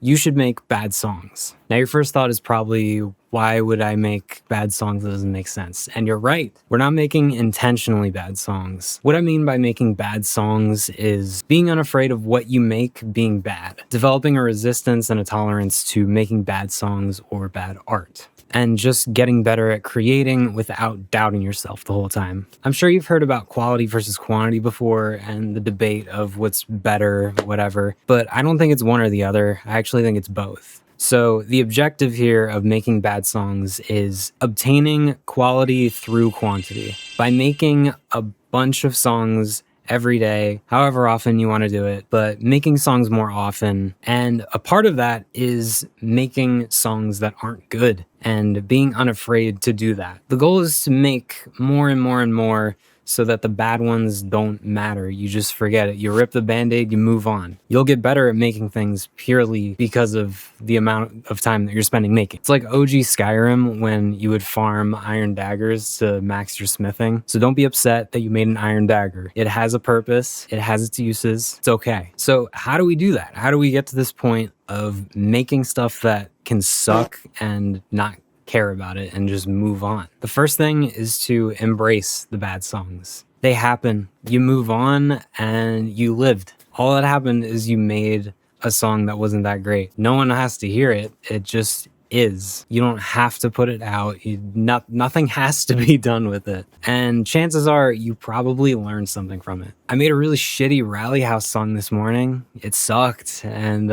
you should make bad songs. Now, your first thought is probably, why would I make bad songs? That doesn't make sense. And you're right. We're not making intentionally bad songs. What I mean by making bad songs is being unafraid of what you make being bad, developing a resistance and a tolerance to making bad songs or bad art, and just getting better at creating without doubting yourself the whole time. I'm sure you've heard about quality versus quantity before and the debate of what's better, whatever, but I don't think it's one or the other. I actually think it's both. So the objective here of making bad songs is obtaining quality through quantity. By making a bunch of songs every day, however often you want to do it, but making songs more often. And a part of that is making songs that aren't good and being unafraid to do that. The goal is to make more and more and more so that the bad ones don't matter. You just forget it. You rip the Band-Aid, you move on. You'll get better at making things purely because of the amount of time that you're spending making. It's like OG Skyrim when you would farm iron daggers to max your smithing. So don't be upset that you made an iron dagger. It has a purpose. It has its uses. It's okay. So how do we do that? How do we get to this point of making stuff that can suck and not care about it and just move on? The first thing is to embrace the bad songs. They happen. You move on and you lived. All that happened is you made a song that wasn't that great. No one has to hear it. It just is. You don't have to put it out. Nothing has to be done with it. And chances are you probably learned something from it. I made a really shitty Rally House song this morning. It sucked. And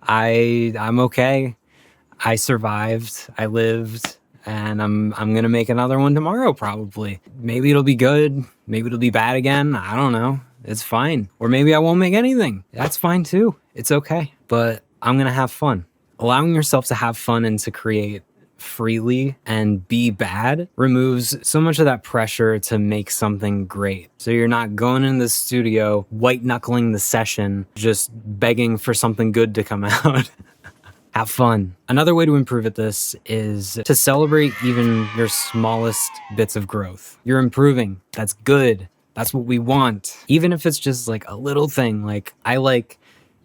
I'm okay. I survived, I lived, and I'm gonna make another one tomorrow probably. Maybe it'll be good, maybe it'll be bad again, I don't know. It's fine. Or maybe I won't make anything. That's fine too. It's okay. But I'm gonna have fun. Allowing yourself to have fun and to create freely and be bad removes so much of that pressure to make something great. So you're not going in the studio, white knuckling the session, just begging for something good to come out. Have fun. Another way to improve at this is to celebrate even your smallest bits of growth. You're improving. That's good. That's what we want. Even if it's just like a little thing, like I like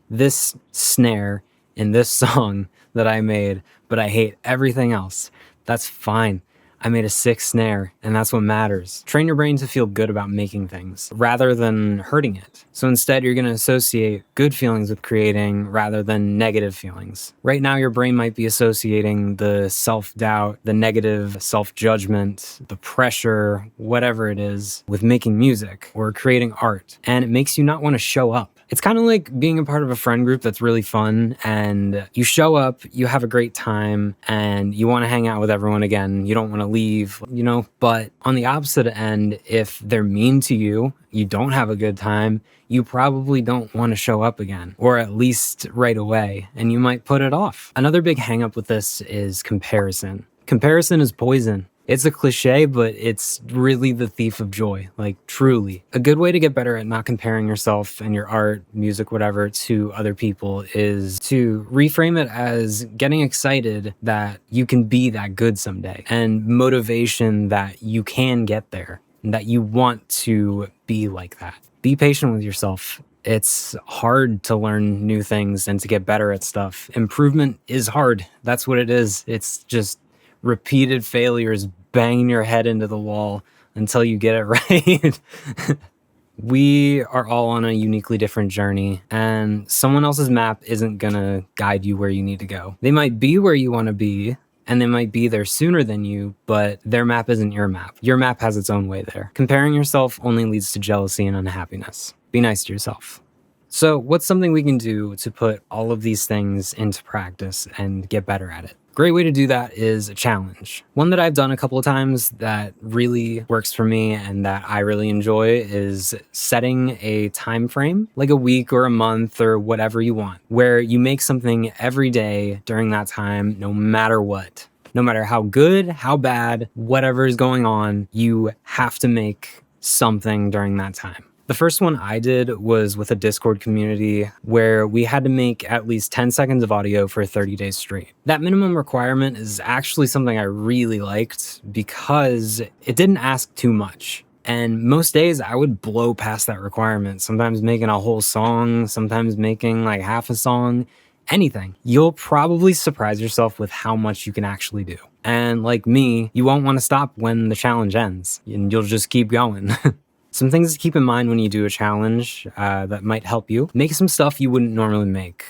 this snare in this song that I made, but I hate everything else. That's fine. I made a sick snare, and that's what matters. Train your brain to feel good about making things rather than hurting it. So instead, you're going to associate good feelings with creating rather than negative feelings. Right now, your brain might be associating the self-doubt, the negative self-judgment, the pressure, whatever it is, with making music or creating art, and it makes you not want to show up. It's kind of like being a part of a friend group that's really fun, and you show up, you have a great time, and you want to hang out with everyone again. You don't want to leave, but on the opposite end, if they're mean to you, you don't have a good time, you probably don't want to show up again, or at least right away, and you might put it off. Another big hang up with this is comparison. Comparison is poison. It's a cliche, but it's really the thief of joy, like truly. A good way to get better at not comparing yourself and your art, music, whatever, to other people is to reframe it as getting excited that you can be that good someday, and motivation that you can get there, and that you want to be like that. Be patient with yourself. It's hard to learn new things and to get better at stuff. Improvement is hard. That's what it is. It's just repeated failures, banging your head into the wall until you get it right. We are all on a uniquely different journey, and someone else's map isn't gonna guide you where you need to go. They might be where you want to be, and they might be there sooner than you, but their map isn't your map. Your map has its own way there. Comparing yourself only leads to jealousy and unhappiness. Be nice to yourself. So what's something we can do to put all of these things into practice and get better at it? Great way to do that is a challenge. One that I've done a couple of times that really works for me and that I really enjoy is setting a time frame, like a week or a month or whatever you want, where you make something every day during that time, no matter what. No matter how good, how bad, whatever is going on, you have to make something during that time. The first one I did was with a Discord community where we had to make at least 10 seconds of audio for 30 days straight. That minimum requirement is actually something I really liked because it didn't ask too much. And most days I would blow past that requirement, sometimes making a whole song, sometimes making like half a song, anything. You'll probably surprise yourself with how much you can actually do. And like me, you won't want to stop when the challenge ends, and you'll just keep going. Some things to keep in mind when you do a challenge that might help you. Make some stuff you wouldn't normally make.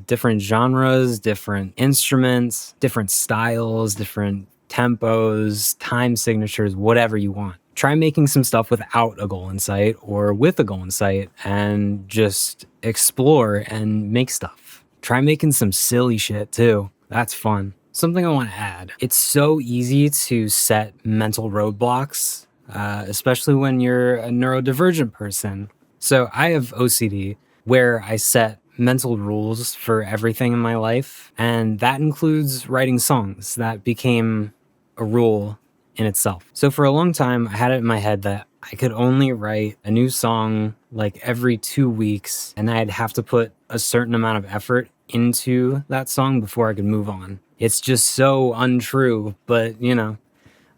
Different genres, different instruments, different styles, different tempos, time signatures, whatever you want. Try making some stuff without a goal in sight or with a goal in sight and just explore and make stuff. Try making some silly shit too. That's fun. Something I want to add. It's so easy to set mental roadblocks, especially when you're a neurodivergent person. So I have OCD where I set mental rules for everything in my life, and that includes writing songs. That became a rule in itself. So for a long time, I had it in my head that I could only write a new song like every 2 weeks, and I'd have to put a certain amount of effort into that song before I could move on. It's just so untrue, but you know,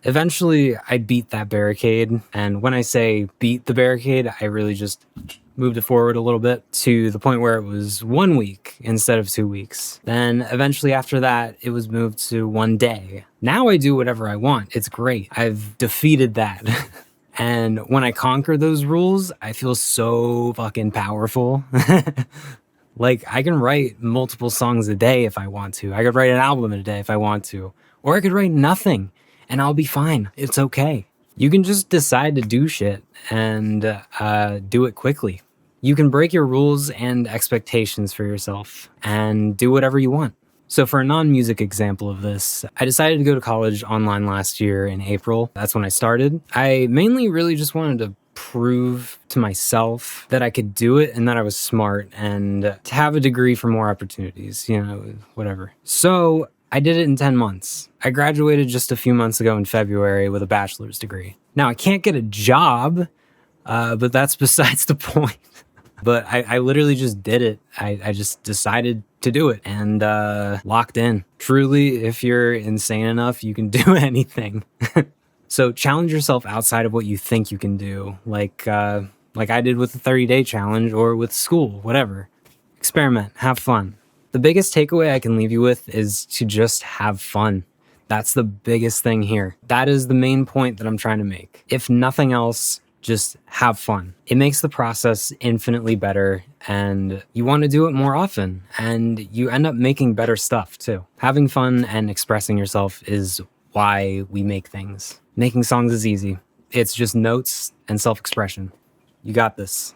eventually I beat that barricade. And when I say beat the barricade, I really just moved it forward a little bit to the point where it was 1 week instead of 2 weeks. Then eventually after that, it was moved to 1 day. Now I do whatever I want. It's great. I've defeated that. And when I conquer those rules, I feel so fucking powerful. Like, I can write multiple songs a day if I want to. I could write an album in a day if I want to. Or I could write nothing and I'll be fine. It's okay. You can just decide to do shit and do it quickly. You can break your rules and expectations for yourself and do whatever you want. So for a non-music example of this, I decided to go to college online last year in April. That's when I started. I mainly really just wanted to prove to myself that I could do it and that I was smart and to have a degree for more opportunities, you know, whatever. So I did it in 10 months. I graduated just a few months ago in February with a bachelor's degree. Now I can't get a job, but that's besides the point. But I literally just did it. I just decided to do it and locked in. Truly, if you're insane enough, you can do anything. So challenge yourself outside of what you think you can do, like I did with the 30-day challenge or with school, whatever. Experiment, have fun. The biggest takeaway I can leave you with is to just have fun. That's the biggest thing here. That is the main point that I'm trying to make. If nothing else, just have fun. It makes the process infinitely better, and you want to do it more often, and you end up making better stuff too. Having fun and expressing yourself is why we make things. Making songs is easy. It's just notes and self-expression. You got this.